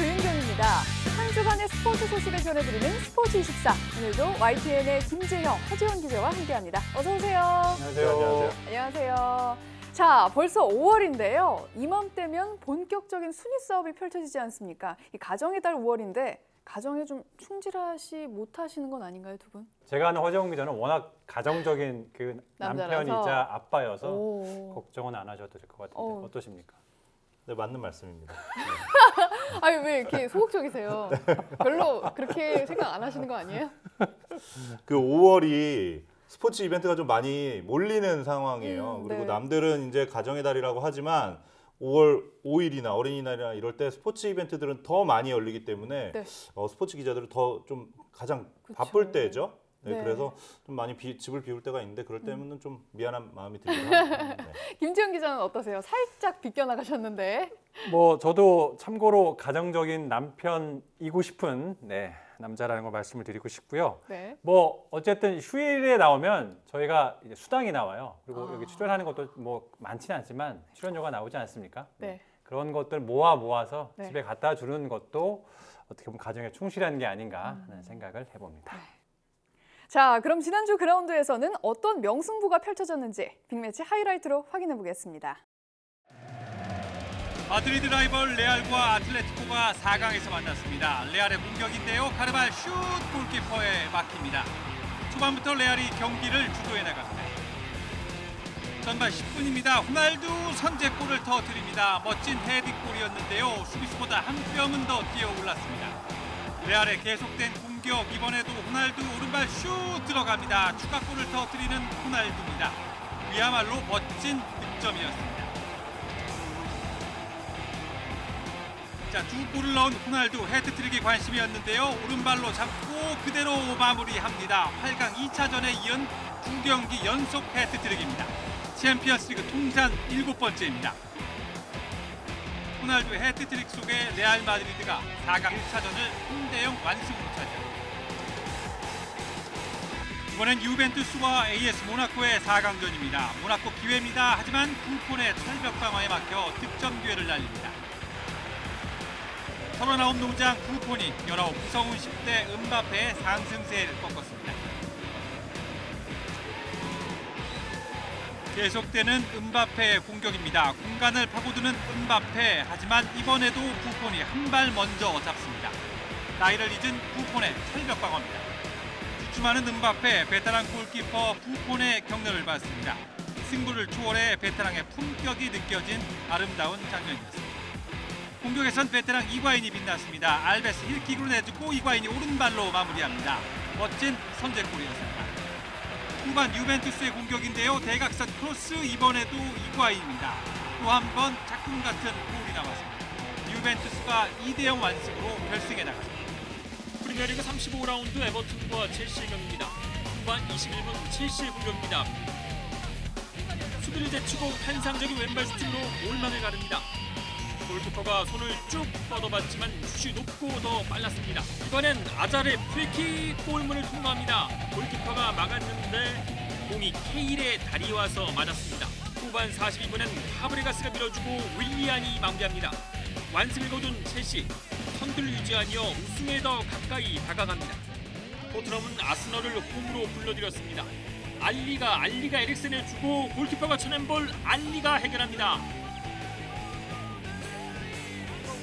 조윤경입니다. 한 주간의 스포츠 소식을 전해드리는 스포츠24. 오늘도 YTN의 김재형, 허지원 기자와 함께합니다. 어서 오세요. 안녕하세요. 안녕하세요. 자, 벌써 5월인데요. 이맘때면 본격적인 순위 싸움이 펼쳐지지 않습니까? 이 가정의 달 5월인데 가정에 좀 충실하시 못하시는 건 아닌가요, 두 분? 제가 아는 허지원 기자는 워낙 가정적인 그 남편이자 아빠여서 걱정은 안 하셔도 될 것 같은데 어떠십니까? 네, 맞는 말씀입니다. 아니, 왜 이렇게 소극적이세요? 별로 그렇게 생각 안 하시는 거 아니에요? 그 5월이 스포츠 이벤트가 좀 많이 몰리는 상황이에요. 그리고 네. 남들은 이제 가정의 달이라고 하지만 5월 5일이나 어린이날이나 이럴 때 스포츠 이벤트들은 더 많이 열리기 때문에 네. 스포츠 기자들은 더 좀 가장 그쵸. 바쁠 때죠. 네, 네. 그래서 좀 많이 집을 비울 때가 있는데 그럴 때는 좀 미안한 마음이 들기도 합니다. 네. 김지영 기자는 어떠세요? 살짝 비껴나가셨는데. 뭐 저도 참고로 가정적인 남편이고 싶은 남자라는 걸 말씀을 드리고 싶고요. 네. 뭐 어쨌든 휴일에 나오면 저희가 이제 수당이 나와요. 그리고 여기 출연하는 것도 뭐 많지는 않지만 출연료가 나오지 않습니까? 네. 그런 것들 모아서 네. 집에 갖다 주는 것도 어떻게 보면 가정에 충실한 게 아닌가 하는 생각을 해봅니다. 자, 그럼 지난주 그라운드에서는 어떤 명승부가 펼쳐졌는지 빅매치 하이라이트로 확인해 보겠습니다. 마드리드 라이벌 레알과 아틀레티코가 4강에서 만났습니다. 레알의 공격인데요. 카르발 슛 골키퍼에 막힙니다. 초반부터 레알이 경기를 주도해 나갑니다. 전반 10분입니다. 호날두 선제골을 터뜨립니다. 멋진 헤딩골이었는데요. 수비수보다 한 뼘은 더 뛰어올랐습니다. 레알의 계속된 공격, 이번에도 호날두 오른발 슛 들어갑니다. 추가골을 터뜨리는 호날두입니다. 그야말로 멋진 득점이었습니다. 자, 두 골을 넣은 호날두 헤트트릭이 관심이었는데요. 오른발로 잡고 그대로 마무리합니다. 8강 2차전에 이은 2경기 연속 헤트트릭입니다. 챔피언스리그 통산 7번째입니다. 호날두의 헤트트릭 속에 레알 마드리드가 4강 1차전을 3대0 완승으로 차지합니다. 이번엔 유벤투스와 AS 모나코의 4강전입니다. 모나코 기회입니다. 하지만 부폰의 철벽 방어에 막혀 득점 기회를 날립니다. 39 노장 부폰이 19 구성훈 10대 은바페의 상승세를 꺾었습니다. 계속되는 은바페의 공격입니다. 공간을 파고드는 은바페, 하지만 이번에도 부폰이 한 발 먼저 잡습니다. 나이를 잊은 부폰의 철벽 방어입니다. 주춤하는 은바페, 베테랑 골키퍼 부폰의 격려를 받습니다. 승부를 초월해 베테랑의 품격이 느껴진 아름다운 장면이었습니다. 공격에선 베테랑 이과인이 빛났습니다. 알베스 힐킥으로 내주고 이과인이 오른발로 마무리합니다. 멋진 선제골이었습니다. 후반 유벤투스의 공격인데요. 대각선 크로스, 이번에도 이과인입니다. 또 한 번 작품 같은 골이 나왔습니다. 유벤투스가 2대0 완승으로 결승에 나갔습니다. 프리미어리그 35라운드 에버튼과 첼시의 경기입니다. 후반 21분 첼시의 공격입니다. 수비를 제치고 환상적인 왼발 슈팅으로 골망을 가릅니다. 골키퍼가 손을 쭉 뻗어봤지만 슛이 높고 더 빨랐습니다. 이번엔 아자르의 프리킥 골문을 통과합니다. 골키퍼가 막았는데 공이 케일의 다리에 와서 맞았습니다. 후반 42분엔 파브레가스가 밀어주고 윌리안이 마무리합니다. 완승을 거둔 첼시, 선두를 유지하며 우승에 더 가까이 다가갑니다. 토트넘은 아스널을 홈으로 불러들였습니다. 알리가 에릭센에 주고 골키퍼가 쳐낸 볼 알리가 해결합니다.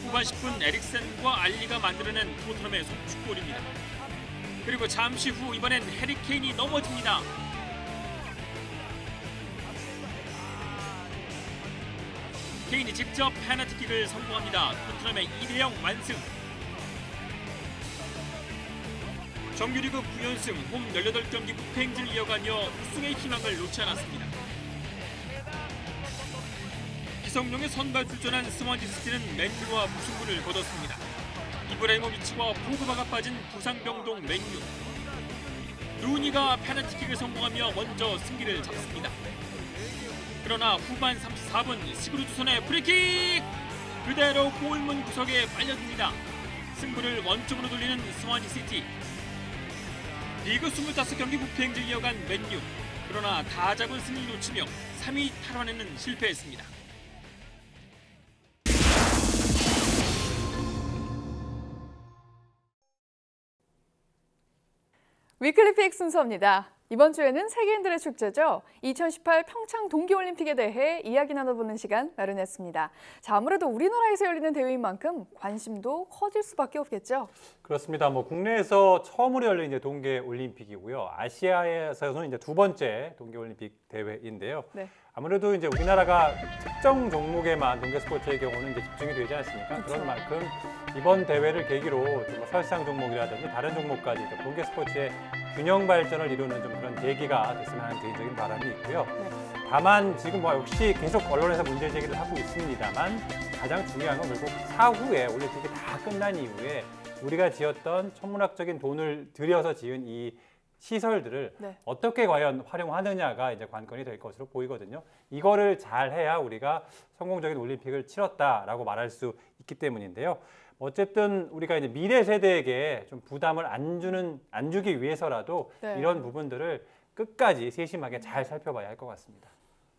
후반 10분 에릭센과 알리가 만들어낸 토트넘의 속축골입니다. 그리고 잠시 후 이번엔 해리 케인이 넘어집니다. 케인이 직접 페널티킥을 성공합니다. 토트넘의 2대0 완승. 정규리그 9연승, 홈 18경기 무패 행진을 이어가며 우승의 희망을 놓지 않았습니다. 기성용의 선발 출전한 스완지 시티는 맨유와 무승부를 거뒀습니다. 이브라이모비치와 포그바가 빠진 부상병동 맨유. 루니가 페널티킥을 성공하며 먼저 승기를 잡습니다. 그러나 후반 34분 시그루드손의 프리킥! 그대로 골문 구석에 빨려듭니다. 승부를 원점으로 돌리는 스완지 시티. 리그 25경기 무패 행진을 이어간 맨유. 그러나 다 잡은 승리를 놓치며 3위 탈환에는 실패했습니다. 위클리 픽 순서입니다. 이번 주에는 세계인들의 축제죠. 2018 평창 동계올림픽에 대해 이야기 나눠보는 시간 마련했습니다. 자, 아무래도 우리나라에서 열리는 대회인 만큼 관심도 커질 수밖에 없겠죠. 그렇습니다. 뭐 국내에서 처음으로 열린 이제 동계올림픽이고요. 아시아에서는 이제 두 번째 동계올림픽 대회인데요. 네. 아무래도 이제 우리나라가 특정 종목에만 동계 스포츠의 경우는 이제 집중이 되지 않습니까? 그렇죠. 그런 만큼 이번 대회를 계기로 좀 설상 종목이라든지 다른 종목까지 좀 동계 스포츠의 균형 발전을 이루는 좀 그런 계기가 됐으면 하는 개인적인 바람이 있고요. 네. 다만 지금 뭐 역시 계속 언론에서 문제 제기를 하고 있습니다만 가장 중요한 건 결국 사후에 올림픽이 다 끝난 이후에 우리가 지었던 천문학적인 돈을 들여서 지은 이 시설들을 네. 어떻게 과연 활용하느냐가 이제 관건이 될 것으로 보이거든요. 이거를 잘 해야 우리가 성공적인 올림픽을 치렀다라고 말할 수 있기 때문인데요. 어쨌든 우리가 이제 미래 세대에게 좀 부담을 안 주기 위해서라도 네. 이런 부분들을 끝까지 세심하게 잘 살펴봐야 할 것 같습니다.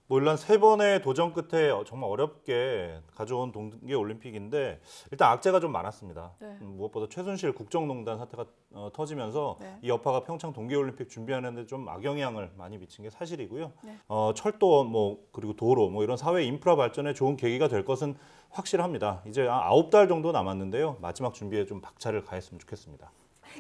뭐 일단 3번의 도전 끝에 정말 어렵게 가져온 동계올림픽인데 일단 악재가 좀 많았습니다. 네. 무엇보다 최순실 국정농단 사태가 터지면서 네. 이 여파가 평창 동계올림픽 준비하는 데 좀 악영향을 많이 미친 게 사실이고요. 네. 철도 뭐 그리고 도로 뭐 이런 사회 인프라 발전에 좋은 계기가 될 것은 확실합니다. 이제 9달 정도 남았는데요. 마지막 준비에 좀 박차를 가했으면 좋겠습니다.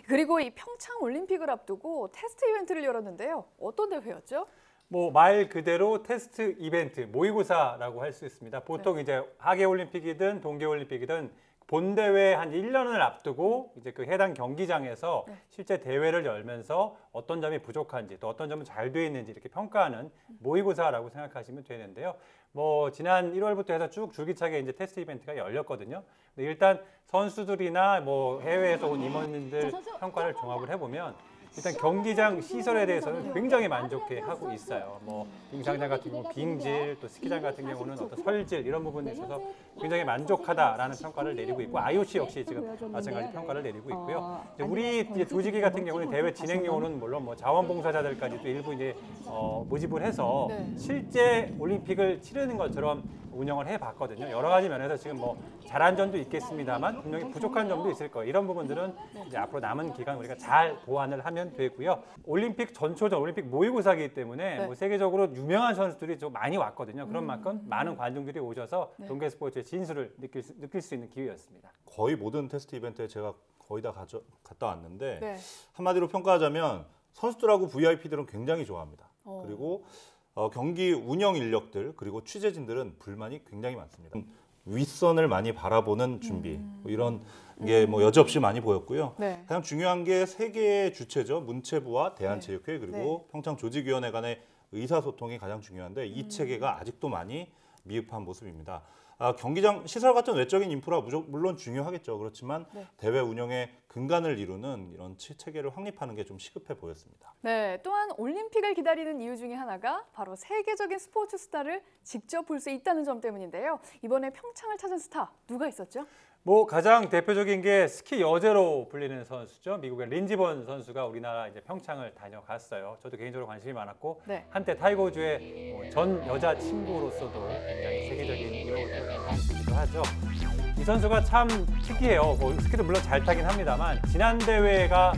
그리고 이 평창 올림픽을 앞두고 테스트 이벤트를 열었는데요. 어떤 대회였죠? 뭐 말 그대로 테스트 이벤트, 모의고사라고 할 수 있습니다. 보통 이제 하계올림픽이든 동계올림픽이든 본 대회 한 1년을 앞두고 이제 그 해당 경기장에서 실제 대회를 열면서 어떤 점이 부족한지 또 어떤 점은 잘 돼 있는지 이렇게 평가하는 모의고사라고 생각하시면 되는데요. 뭐 지난 1월부터 해서 쭉 줄기차게 이제 테스트 이벤트가 열렸거든요. 근데 일단 선수들이나 뭐 해외에서 온 임원님들 평가를 종합을 해보면 일단 경기장 시설에 대해서는 굉장히 만족해 하고 있어요. 뭐 빙상장 같은 경우 빙질, 또 스키장 같은 경우는 어떤 설질 이런 부분에 있어서 굉장히 만족하다라는 평가를 내리고 있고 IOC 역시 지금 마찬가지 평가를 내리고 있고요. 이제 우리 이제 조직위 같은 경우는 대회 진행료는 물론 뭐 자원봉사자들까지도 일부 이제 모집을 해서 네. 실제 올림픽을 치르는 것처럼 운영을 해봤거든요. 여러 가지 면에서 지금 뭐 잘한 점도 있겠습니다만 분명히 부족한 점도 있을 거예요. 이런 부분들은 이제 앞으로 남은 기간 우리가 잘 보완을 하면 되고요. 올림픽 전초전, 올림픽 모의고사이기 때문에 네. 뭐 세계적으로 유명한 선수들이 좀 많이 왔거든요. 그런 만큼 많은 관중들이 오셔서 네. 동계 스포츠의 진수를 느낄 수 있는 기회였습니다. 거의 모든 테스트 이벤트에 제가 거의 다 갔다 왔는데 네. 한마디로 평가하자면 선수들하고 VIP들은 굉장히 좋아합니다. 그리고 경기 운영 인력들 그리고 취재진들은 불만이 굉장히 많습니다. 윗선을 많이 바라보는 준비 뭐 이런 게 뭐 여지없이 많이 보였고요. 네. 가장 중요한 게 세 개의 주체죠. 문체부와 대한체육회 그리고 네. 평창 조직위원회 간의 의사소통이 가장 중요한데 이 체계가 아직도 많이 미흡한 모습입니다. 경기장 시설 같은 외적인 인프라 물론 중요하겠죠. 그렇지만 네. 대회 운영의 근간을 이루는 이런 체계를 확립하는 게 좀 시급해 보였습니다. 네, 또한 올림픽을 기다리는 이유 중에 하나가 바로 세계적인 스포츠 스타를 직접 볼 수 있다는 점 때문인데요. 이번에 평창을 찾은 스타 누가 있었죠? 뭐 가장 대표적인 게 스키 여제로 불리는 선수죠. 미국의 린지번 선수가 우리나라 이제 평창을 다녀갔어요. 저도 개인적으로 관심이 많았고 네. 한때 타이거 우즈의 전 여자 친구로서도 굉장히 세계적인 이름을 쓰기도 하죠. 이 선수가 참 특이해요. 뭐 스키도 물론 잘 타긴 합니다만 지난 대회가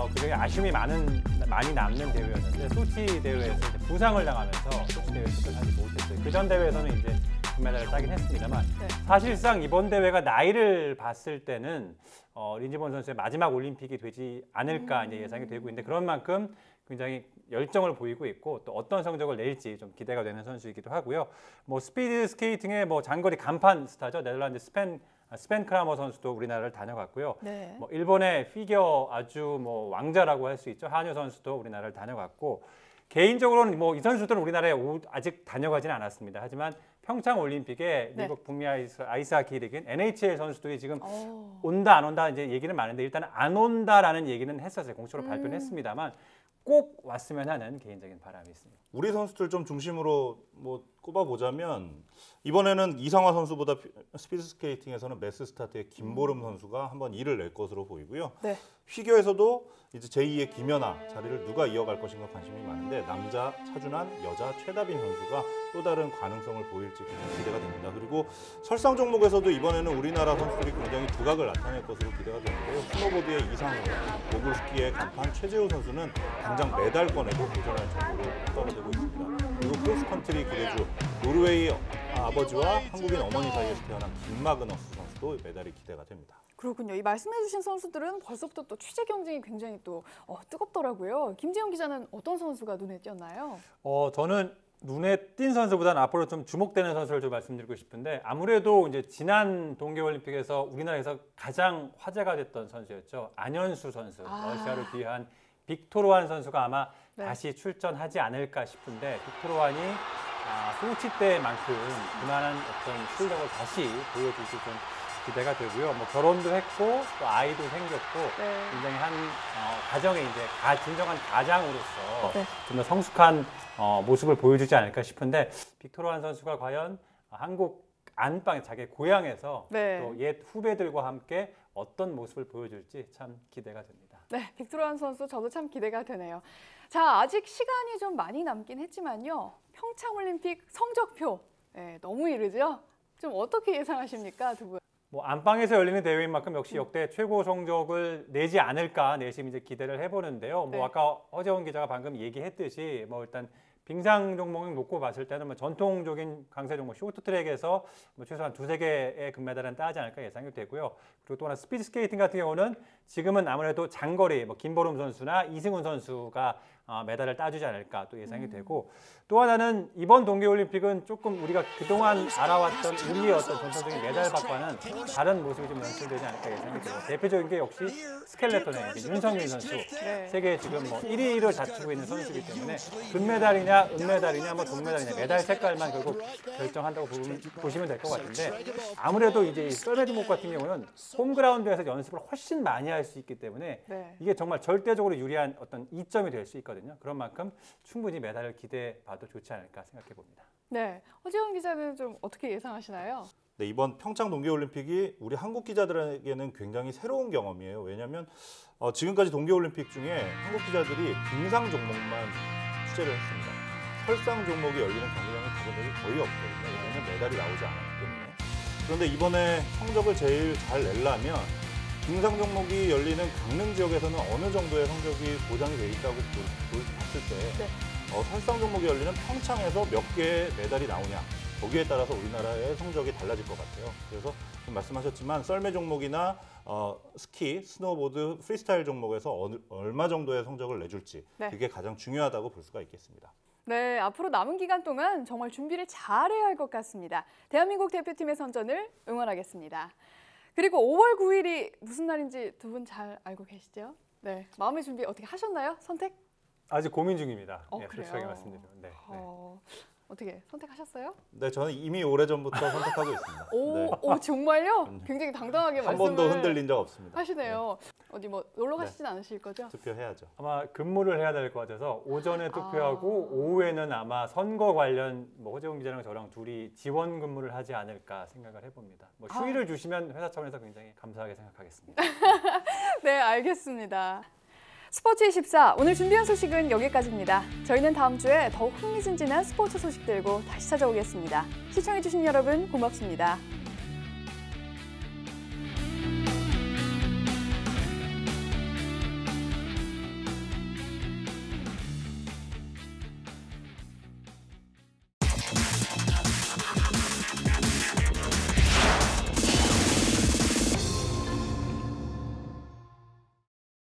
굉장히 아쉬움이 많이 남는 대회였는데 소치 대회에서 이제 부상을 당하면서 소치 대회에서 끝나지 못했어요. 그 전 대회에서는 이제 금메달을 따긴 했습니다만 네. 사실상 이번 대회가 나이를 봤을 때는 린지본 선수의 마지막 올림픽이 되지 않을까 이제 예상이 되고 있는데 그런 만큼 굉장히 열정을 보이고 있고 또 어떤 성적을 낼지 좀 기대가 되는 선수이기도 하고요. 뭐 스피드 스케이팅의 뭐 장거리 간판 스타죠. 네덜란드 스펜 크라머 선수도 우리나라를 다녀갔고요. 네. 뭐 일본의 피겨 아주 뭐 왕자라고 할 수 있죠. 한효 선수도 우리나라를 다녀갔고 개인적으로는 뭐 이 선수들은 우리나라에 아직 다녀가지는 않았습니다. 하지만 평창 올림픽에 네. 미국 북미 아이스하키 리그인 NHL 선수들이 지금 오. 온다 안 온다 이제 얘기는 많은데 일단은 안 온다라는 얘기는 했었어요. 공식으로 발표는 했습니다만 꼭 왔으면 하는 개인적인 바람이 있습니다. 우리 선수들 좀 중심으로 뭐 꼽아보자면 이번에는 이상화 선수보다 스피드 스케이팅에서는 매스 스타트의 김보름 선수가 한번 2를 낼 것으로 보이고요. 네. 피겨에서도 이제 제2의 김연아 자리를 누가 이어갈 것인가 관심이 많은데 남자 차준환, 여자 최다빈 선수가 또 다른 가능성을 보일지 굉장히 기대가 됩니다. 그리고 설상 종목에서도 이번에는 우리나라 선수들이 굉장히 두각을 나타낼 것으로 기대가 되는데요. 스노보드의 이상우, 모글스키의 간판 최재우 선수는 당장 메달권에도 도전할 정도로 평가가 되고 있습니다. 그리고 크로스컨트리 기대주 노르웨이 아버지와 한국인 어머니 사이에서 태어난 김마그너스 선수도 메달이 기대가 됩니다. 그렇군요. 이 말씀해주신 선수들은 벌써부터 또 취재 경쟁이 굉장히 또 뜨겁더라고요. 김지영 기자는 어떤 선수가 눈에 띄었나요? 저는 눈에 띈 선수보다는 앞으로 좀 주목되는 선수를 좀 말씀드리고 싶은데 아무래도 이제 지난 동계올림픽에서 우리나라에서 가장 화제가 됐던 선수였죠. 안현수 선수, 러시아로 귀한 빅토르완 선수가 아마 다시 출전하지 않을까 싶은데 빅토르완이 소치 때만큼 그만한 어떤 실력을 다시 보여줄지 좀 기대가 되고요. 뭐 결혼도 했고 또 아이도 생겼고 굉장히 한 가정의 이제 진정한 가장으로서 좀 더 성숙한 모습을 보여주지 않을까 싶은데 빅토르완 선수가 과연 한국 안방 자기 고향에서 또 옛 후배들과 함께 어떤 모습을 보여줄지 참 기대가 됩니다. 네, 빅토르완 선수 저도 참 기대가 되네요. 자, 아직 시간이 좀 많이 남긴 했지만요. 평창올림픽 성적표 너무 이르죠? 좀 어떻게 예상하십니까, 두 분? 뭐 안방에서 열리는 대회인 만큼 역시 역대 최고 성적을 내지 않을까 내심 이제 기대를 해보는데요. 뭐 아까 허재원 기자가 방금 얘기했듯이 뭐 일단 빙상 종목을 놓고 봤을 때는 뭐 전통적인 강세 종목 쇼트트랙에서 뭐 최소한 2-3개의 금메달은 따지 않을까 예상이 되고요. 그리고 또 하나 스피드 스케이팅 같은 경우는 지금은 아무래도 장거리 뭐 김보름 선수나 이승훈 선수가 메달을 따주지 않을까 또 예상이 되고 또 하나는 이번 동계올림픽은 조금 우리가 그동안 알아왔던 우리의 어떤 전통적인 메달박과는 다른 모습이 좀 연출되지 않을까 예상이 되고 대표적인 게 역시 스켈레톤의 윤성민 선수 세계 지금 뭐 1위를 다투고 있는 선수이기 때문에 금메달이냐 은메달이냐 뭐 동메달이냐 메달 색깔만 결국 결정한다고 보시면 될 것 같은데 아무래도 이제 이 썰매 종목 같은 경우는 홈그라운드에서 연습을 훨씬 많이 할 수 있기 때문에 이게 정말 절대적으로 유리한 어떤 이점이 될 수 있거든요. 그런 만큼 충분히 메달을 기대해봐도 좋지 않을까 생각해 봅니다. 네, 허재원 기자는 좀 어떻게 예상하시나요? 네, 이번 평창 동계올림픽이 우리 한국 기자들에게는 굉장히 새로운 경험이에요. 왜냐하면 지금까지 동계올림픽 중에 한국 기자들이 빙상 종목만 취재를 했습니다. 설상 종목이 열리는 경기장을 가본 적이 거의 없거든요. 왜냐하면 메달이 나오지 않았기 때문에. 그런데 이번에 성적을 제일 잘 내려면 빙상 종목이 열리는 강릉 지역에서는 어느 정도의 성적이 보장이 돼 있다고 봤을 때 설상 종목이 열리는 평창에서 몇 개의 메달이 나오냐 거기에 따라서 우리나라의 성적이 달라질 것 같아요. 그래서 말씀하셨지만 썰매 종목이나 스키, 스노보드, 프리스타일 종목에서 얼마 정도의 성적을 내줄지 그게 가장 중요하다고 볼 수가 있겠습니다. 네, 앞으로 남은 기간 동안 정말 준비를 잘해야 할 것 같습니다. 대한민국 대표팀의 선전을 응원하겠습니다. 그리고 5월 9일이 무슨 날인지 두 분 잘 알고 계시죠? 네, 마음의 준비 어떻게 하셨나요? 선택? 아직 고민 중입니다. 그래요? 솔직하게 말씀드리면. 네. 어떻게 선택하셨어요? 네, 저는 이미 오래전부터 선택하고 있습니다. 오, 정말요? 굉장히 당당하게 한 번도 흔들린 적 없습니다. 하시네요. 어디 뭐 놀러 가시진 않으실 거죠? 투표해야죠. 아마 근무를 해야 될 것 같아서 오전에 투표하고 오후에는 아마 선거 관련 뭐 허재원 기자랑 저랑 둘이 지원 근무를 하지 않을까 생각을 해봅니다. 뭐 휴일을 주시면 회사 차원에서 굉장히 감사하게 생각하겠습니다. 네, 알겠습니다. 스포츠24 오늘 준비한 소식은 여기까지입니다. 저희는 다음 주에 더욱 흥미진진한 스포츠 소식 들고 다시 찾아오겠습니다. 시청해주신 여러분 고맙습니다.